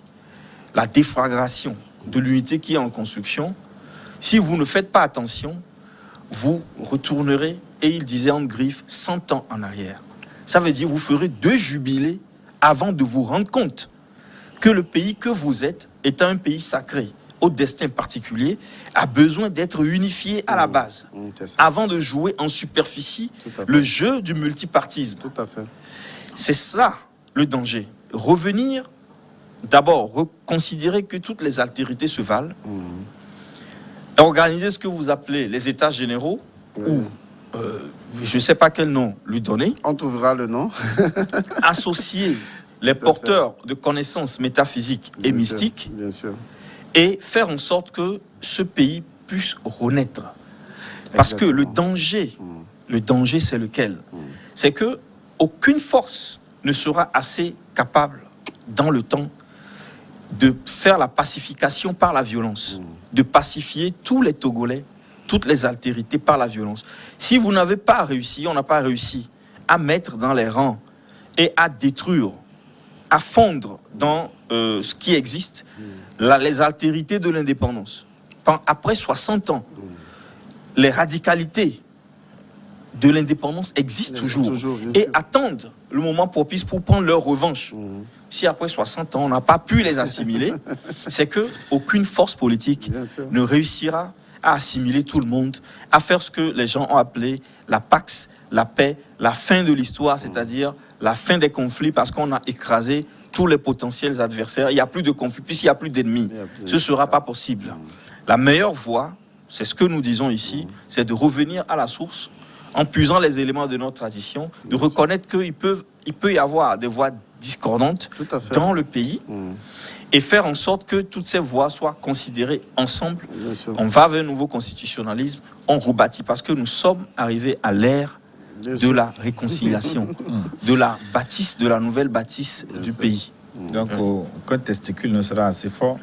la déflagration de l'unité qui est en construction, si vous ne faites pas attention, vous retournerez, et il disait en griffe, 100 ans en arrière. Ça veut dire que vous ferez 2 jubilés avant de vous rendre compte que le pays que vous êtes, étant un pays sacré, au destin particulier, a besoin d'être unifié à la base, C'est ça. avant de jouer en superficie Tout à fait. le jeu du multipartisme. Tout à fait. C'est ça le danger. Revenir d'abord considérer que toutes les altérités se valent, organiser ce que vous appelez les états généraux, ou je ne sais pas quel nom lui donner. On trouvera le nom. Associer les porteurs de connaissances métaphysiques et mystiques, bien sûr. Et faire en sorte que ce pays puisse renaître. Parce que le danger, c'est lequel? C'est que aucune force ne sera assez capable dans le temps de faire la pacification par la violence, de pacifier tous les Togolais, toutes les altérités par la violence. Si vous n'avez pas réussi, on n'a pas réussi à mettre dans les rangs et à détruire, à fondre dans ce qui existe, les altérités de l'indépendance. Après 60 ans, les radicalités de l'indépendance existent toujours et attendent le moment propice pour prendre leur revanche. Si après 60 ans, on n'a pas pu les assimiler, c'est qu'aucune force politique ne réussira à assimiler tout le monde, à faire ce que les gens ont appelé la Pax, la paix, la fin de l'histoire, c'est-à-dire la fin des conflits, parce qu'on a écrasé tous les potentiels adversaires. Il n'y a plus de conflits, puisqu'il n'y a plus d'ennemis. Ce ne sera pas possible. La meilleure voie, c'est ce que nous disons ici, c'est de revenir à la source, en puisant les éléments de notre tradition, de reconnaître qu'il peut y avoir des voix discordantes dans le pays, et faire en sorte que toutes ces voix soient considérées ensemble. On va vers un nouveau constitutionnalisme, on rebâtit, parce que nous sommes arrivés à l'ère de la réconciliation, de la bâtisse, de la nouvelle bâtisse du pays. Donc, aucun testicule ne sera assez fort.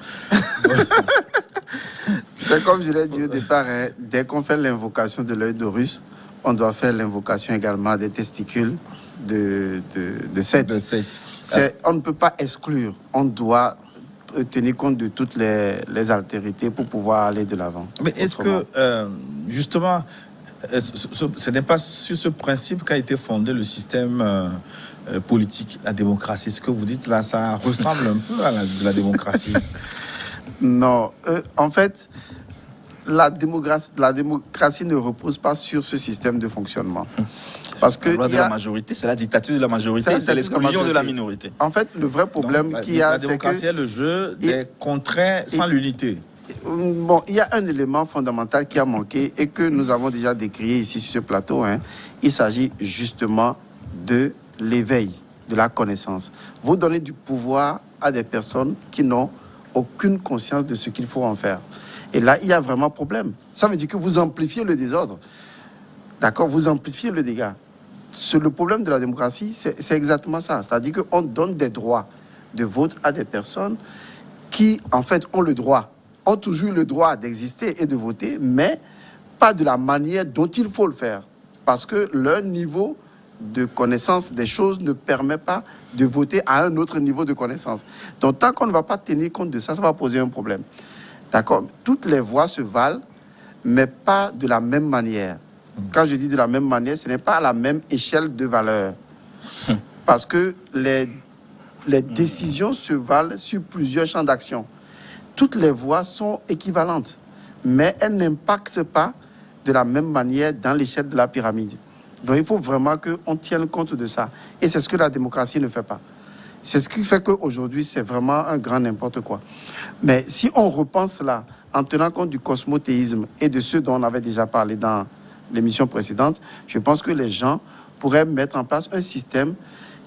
Comme je l'ai dit au départ, dès qu'on fait l'invocation de l'œil d'Horus, on doit faire l'invocation également des testicules de Seth. On ne peut pas exclure, on doit tenir compte de toutes les altérités pour pouvoir aller de l'avant. Mais est-ce que, justement, ce n'est pas sur ce principe qu'a été fondé le système politique, la démocratie? Ce que vous dites là, ça ressemble un peu à la démocratie. Non, en fait, la démocratie ne repose pas sur ce système de fonctionnement. Parce que la loi de la majorité, c'est la dictature de la majorité, c'est l'exclusion de la minorité. En fait, le vrai problème qu'il y a, la démocratie est le jeu des contraints sans l'unité. Bon, il y a un élément fondamental qui a manqué et que nous avons déjà décrié ici sur ce plateau. Il s'agit justement de l'éveil, de la connaissance. Vous donnez du pouvoir à des personnes qui n'ont aucune conscience de ce qu'il faut en faire. Et là, il y a vraiment problème. Ça veut dire que vous amplifiez le désordre. D'accord? Vous amplifiez le dégât. Le problème de la démocratie, c'est exactement ça. C'est-à-dire qu'on donne des droits de vote à des personnes qui, en fait, ont toujours le droit d'exister et de voter, mais pas de la manière dont il faut le faire. Parce que leur niveau de connaissance des choses ne permet pas de voter à un autre niveau de connaissance. Donc, tant qu'on ne va pas tenir compte de ça, ça va poser un problème. D'accord? Toutes les voix se valent, mais pas de la même manière. Quand je dis de la même manière, ce n'est pas à la même échelle de valeur. Parce que les décisions se valent sur plusieurs champs d'action. Toutes les voix sont équivalentes, mais elles n'impactent pas de la même manière dans l'échelle de la pyramide. Donc il faut vraiment qu'on tienne compte de ça. Et c'est ce que la démocratie ne fait pas. C'est ce qui fait qu'aujourd'hui, c'est vraiment un grand n'importe quoi. Mais si on repense là, en tenant compte du cosmothéisme et de ce dont on avait déjà parlé dans l'émission précédente, je pense que les gens pourraient mettre en place un système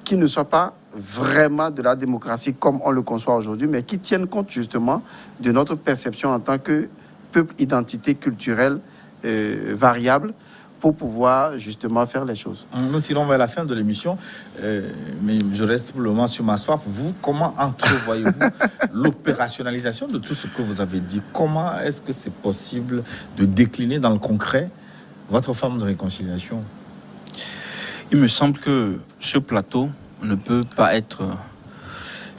qui ne soit pas vraiment de la démocratie comme on le conçoit aujourd'hui, mais qui tienne compte justement de notre perception en tant que peuple, identité culturelle variable, pour pouvoir justement faire les choses. Nous tirons vers la fin de l'émission, mais je reste pour le moment sur ma soif. Vous, comment entrevoyez-vous l'opérationnalisation de tout ce que vous avez dit? Comment est-ce que c'est possible de décliner dans le concret votre forme de réconciliation? Il me semble que ce plateau ne peut pas être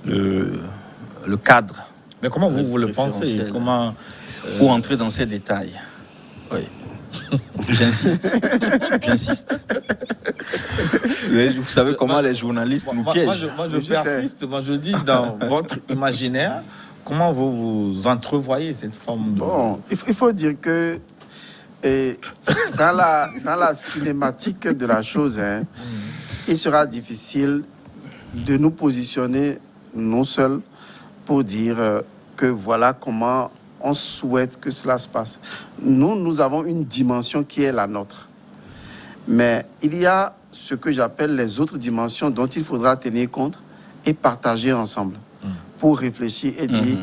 le cadre. Mais comment vous le pensez? Comment pour entrer dans ces détails? Oui. J'insiste. Vous savez comment les journalistes nous piègent. Moi, je persiste. Moi, je dis, dans votre imaginaire, comment vous entrevoyez cette forme de... Bon, il faut dire que dans la cinématique de la chose, il sera difficile de nous positionner, nous seuls, pour dire que voilà comment on souhaite que cela se passe. Nous avons une dimension qui est la nôtre. Mais il y a ce que j'appelle les autres dimensions dont il faudra tenir compte et partager ensemble pour réfléchir et dire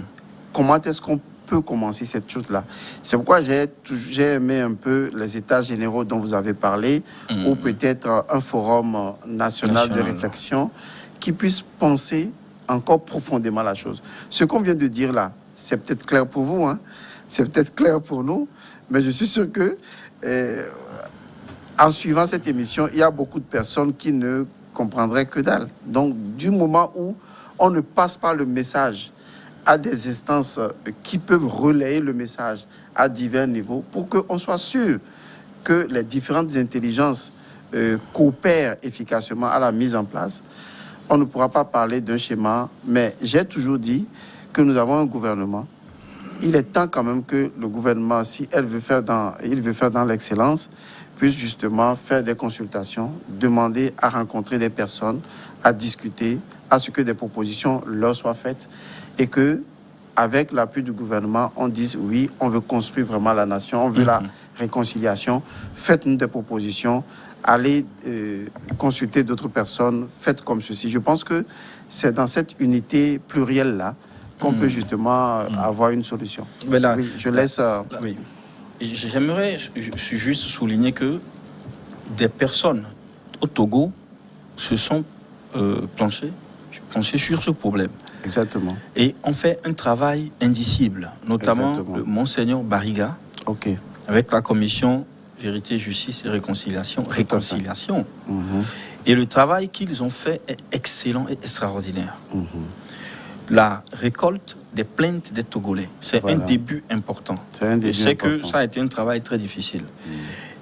comment est-ce qu'on peut commencer cette chose-là. C'est pourquoi j'ai aimé un peu les états généraux dont vous avez parlé ou peut-être un forum national de réflexion qui puisse penser encore profondément la chose. Ce qu'on vient de dire là, c'est peut-être clair pour vous, hein? C'est peut-être clair pour nous, mais je suis sûr que en suivant cette émission, il y a beaucoup de personnes qui ne comprendraient que dalle. Donc, du moment où on ne passe pas le message à des instances qui peuvent relayer le message à divers niveaux pour qu'on soit sûr que les différentes intelligences coopèrent efficacement à la mise en place, on ne pourra pas parler d'un schéma. Mais j'ai toujours dit que nous avons un gouvernement. Il est temps quand même que le gouvernement, si il veut faire dans l'excellence, puisse justement faire des consultations, demander à rencontrer des personnes, à discuter, à ce que des propositions leur soient faites et que, avec l'appui du gouvernement, on dise oui, on veut construire vraiment la nation, on veut la réconciliation, faites-nous des propositions, allez consulter d'autres personnes, faites comme ceci. Je pense que c'est dans cette unité plurielle-là qu'on peut justement avoir une solution. Mais là, oui, je laisse... Oui. J'aimerais juste souligner que des personnes au Togo se sont penchées sur ce problème. Exactement. Et on fait un travail indicible, notamment le Monseigneur Bariga, avec la commission Vérité, Justice et Réconciliation. Et le travail qu'ils ont fait est excellent et extraordinaire. La récolte des plaintes des Togolais, c'est un début important. Je sais que ça a été un travail très difficile.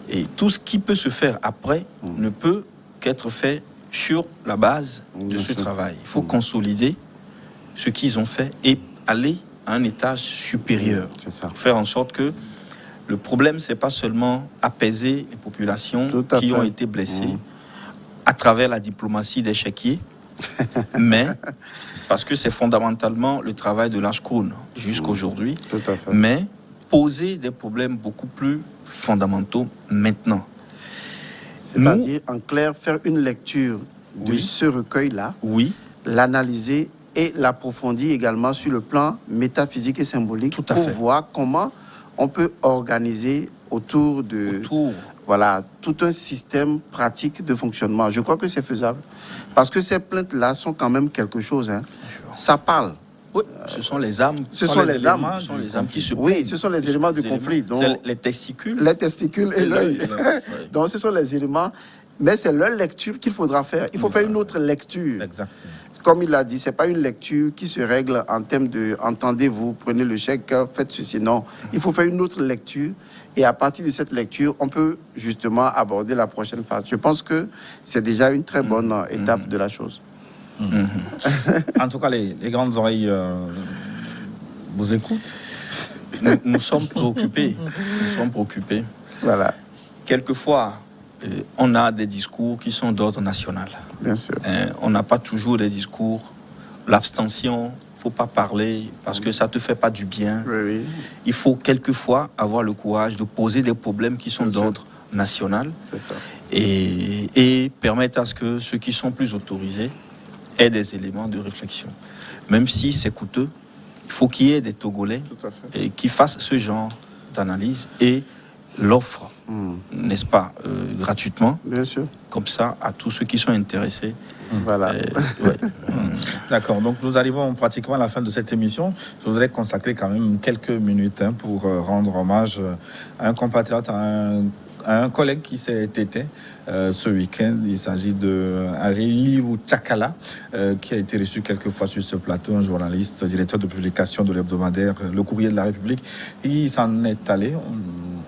Et tout ce qui peut se faire après ne peut qu'être fait sur la base de ce travail. Il faut consolider ce qu'ils ont fait et aller à un étage supérieur. C'est ça. Faire en sorte que le problème, c'est pas seulement apaiser les populations qui ont été blessées à travers la diplomatie des chéquiers, mais parce que c'est fondamentalement le travail de l'Ashkroun jusqu'aujourd'hui, mais poser des problèmes beaucoup plus fondamentaux maintenant. C'est-à-dire, en clair, faire une lecture de ce recueil-là, l'analyser et l'approfondir également sur le plan métaphysique et symbolique pour voir comment on peut organiser autour de voilà, tout un système pratique de fonctionnement. Je crois que c'est faisable. Parce que ces plaintes-là sont quand même quelque chose. Hein. Ça parle. Oui, ce sont les âmes. Ce sont les âmes. Ce sont les âmes qui se Oui, ce sont les éléments du conflit. Donc, les testicules. Les testicules et l'œil. Donc, ce sont les éléments. Mais c'est leur lecture qu'il faudra faire. Il faut faire une autre lecture. Exactement. Comme il l'a dit, ce n'est pas une lecture qui se règle en termes de « entendez-vous, prenez le chèque, faites ceci ». Non, il faut faire une autre lecture. Et à partir de cette lecture, on peut justement aborder la prochaine phase. Je pense que c'est déjà une très bonne étape de la chose. En tout cas, les grandes oreilles vous écoutent. Nous sommes préoccupés. Nous sommes préoccupés. Voilà. Quelquefois, on a des discours qui sont d'ordre national. Bien sûr. On n'a pas toujours des discours. L'abstention, il ne faut pas parler parce que ça ne te fait pas du bien. Oui. Il faut quelquefois avoir le courage de poser des problèmes qui sont d'ordre national. C'est ça. Et permettre à ce que ceux qui sont plus autorisés aient des éléments de réflexion. Même si c'est coûteux, il faut qu'il y ait des Togolais qui fassent ce genre d'analyse et l'offre, n'est-ce pas, gratuitement. Bien sûr. Comme ça, à tous ceux qui sont intéressés. Voilà. D'accord, donc nous arrivons pratiquement à la fin de cette émission. Je voudrais consacrer quand même quelques minutes pour rendre hommage à un compatriote, à un collègue qui s'est éteint ce week-end. Il s'agit de Aliou Tchakala, qui a été reçu quelques fois sur ce plateau, un journaliste, directeur de publication de l'hebdomadaire Le Courrier de la République. Il s'en est allé.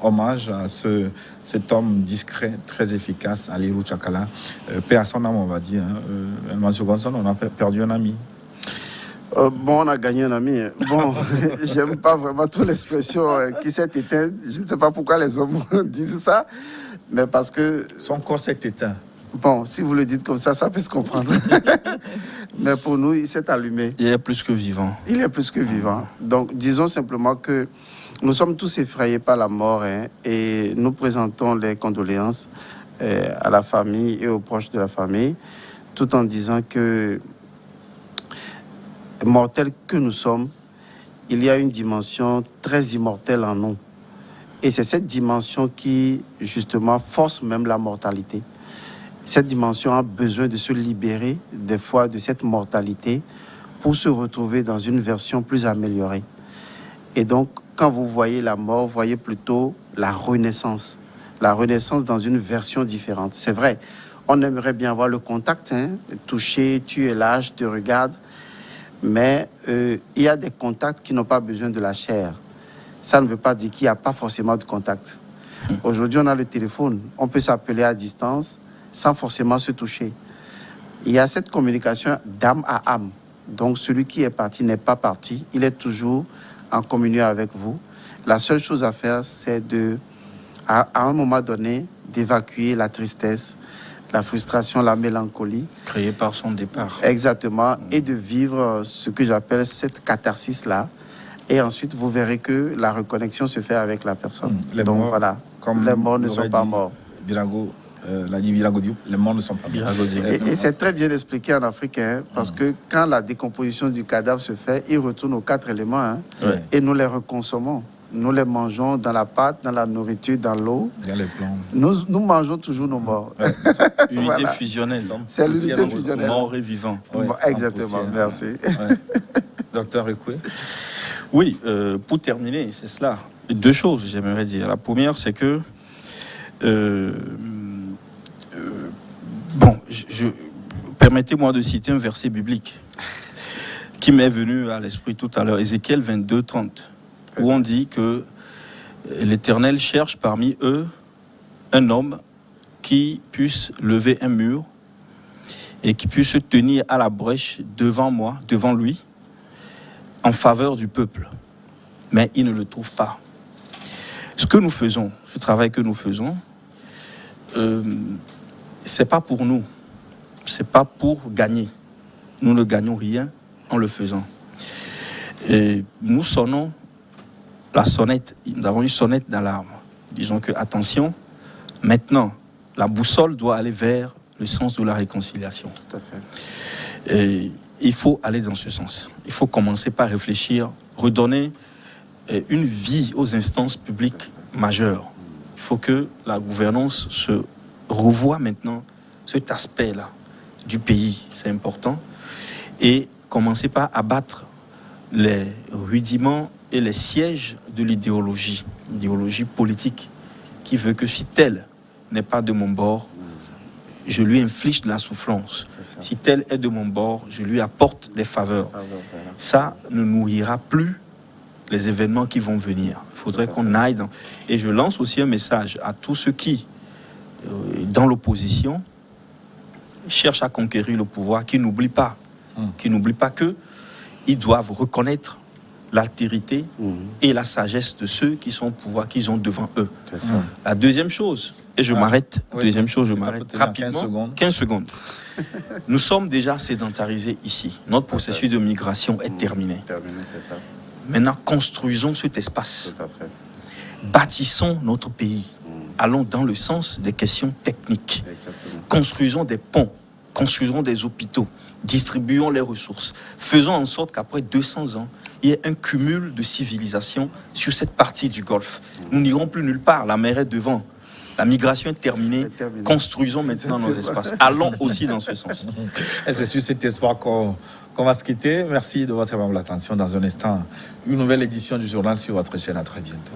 Hommage à cet homme discret, très efficace, Aliou Tchakala. Paix à son âme, on va dire. Monsieur Gonson, on a perdu un ami. Bon, on a gagné un ami. Bon, j'aime pas vraiment trop l'expression qui s'est éteinte. Je ne sais pas pourquoi les hommes disent ça, mais parce que... Son corps s'est éteint. Bon, si vous le dites comme ça peut se comprendre. Mais pour nous, il s'est allumé. Il est plus que vivant. Il est plus que vivant. Donc, disons simplement que nous sommes tous effrayés par la mort, hein, et nous présentons les condoléances à la famille et aux proches de la famille, tout en disant que, mortels que nous sommes, il y a une dimension très immortelle en nous. Et c'est cette dimension qui, justement, force même la mortalité. Cette dimension a besoin de se libérer, des fois, de cette mortalité pour se retrouver dans une version plus améliorée. Et donc, quand vous voyez la mort, vous voyez plutôt la renaissance. La renaissance dans une version différente. C'est vrai, on aimerait bien avoir le contact, hein, toucher, tu es là, je te regarde. Mais il y a des contacts qui n'ont pas besoin de la chair. Ça ne veut pas dire qu'il n'y a pas forcément de contact. Aujourd'hui, on a le téléphone. On peut s'appeler à distance sans forcément se toucher. Il y a cette communication d'âme à âme. Donc, celui qui est parti n'est pas parti. Il est toujours en communion avec vous. La seule chose à faire, c'est à un moment donné, d'évacuer la tristesse, la frustration, la mélancolie. Créée par son départ. Exactement. Et de vivre ce que j'appelle cette catharsis-là. Et ensuite, vous verrez que la reconnexion se fait avec la personne. Donc morts, voilà, les morts ne sont pas morts. Birago, l'a dit Birago Diop, les morts ne sont pas morts. Et c'est très bien expliqué en Afrique, hein, parce que quand la décomposition du cadavre se fait, il retourne aux 4 éléments, hein, et nous les reconsommons. Nous les mangeons dans la pâte, dans la nourriture, dans l'eau. Dans les plans. Nous mangeons toujours nos morts. Unité Voilà. fusionnelle. C'est l'unité fusionnelle. Mort et vivant. Bon, exactement, merci. Docteur Ekwe. Oui, pour terminer, c'est cela. Deux choses, j'aimerais dire. La première, c'est que permettez-moi de citer un verset biblique qui m'est venu à l'esprit tout à l'heure, Ézéchiel 22, 30, où on dit que l'Éternel cherche parmi eux un homme qui puisse lever un mur et qui puisse se tenir à la brèche devant moi, devant lui, en faveur du peuple. Mais il ne le trouve pas. Ce que nous faisons, ce travail que nous faisons, c'est pas pour nous, c'est pas pour gagner. Nous ne gagnons rien en le faisant. Et nous sonnons la sonnette, nous avons une sonnette d'alarme. Disons que, attention, maintenant, la boussole doit aller vers le sens de la réconciliation. Tout à fait. Et il faut aller dans ce sens. Il faut commencer par réfléchir, redonner une vie aux instances publiques majeures. Il faut que la gouvernance se revoie maintenant cet aspect-là du pays, c'est important, et commencer par abattre les rudiments et les sièges de l'idéologie politique, qui veut que si tel n'est pas de mon bord, je lui inflige de la souffrance. Si tel est de mon bord, je lui apporte des faveurs. Ça ne nourrira plus les événements qui vont venir. Il faudrait qu'on aille dans... Et je lance aussi un message à tous ceux qui, dans l'opposition, cherchent à conquérir le pouvoir, qui n'oublient pas qu'ils doivent reconnaître l'altérité et la sagesse de ceux qui sont au pouvoir, qu'ils ont devant eux. C'est ça. La deuxième chose, et je m'arrête, je m'arrête rapidement, 15 secondes. Nous sommes déjà sédentarisés ici. Notre processus de migration est terminé. C'est ça. Maintenant, construisons cet espace. Tout à fait. Bâtissons notre pays. Allons dans le sens des questions techniques. Exactement. Construisons des ponts, construisons des hôpitaux, distribuons les ressources. Faisons en sorte qu'après 200 ans, il y ait un cumul de civilisation sur cette partie du Golfe. Nous n'irons plus nulle part, la mer est devant. La migration est terminée. Construisons maintenant nos espaces. Allons aussi dans ce sens. Et c'est sur cet espoir qu'on va se quitter. Merci de votre aimable attention. Dans un instant, une nouvelle édition du journal sur votre chaîne. À très bientôt.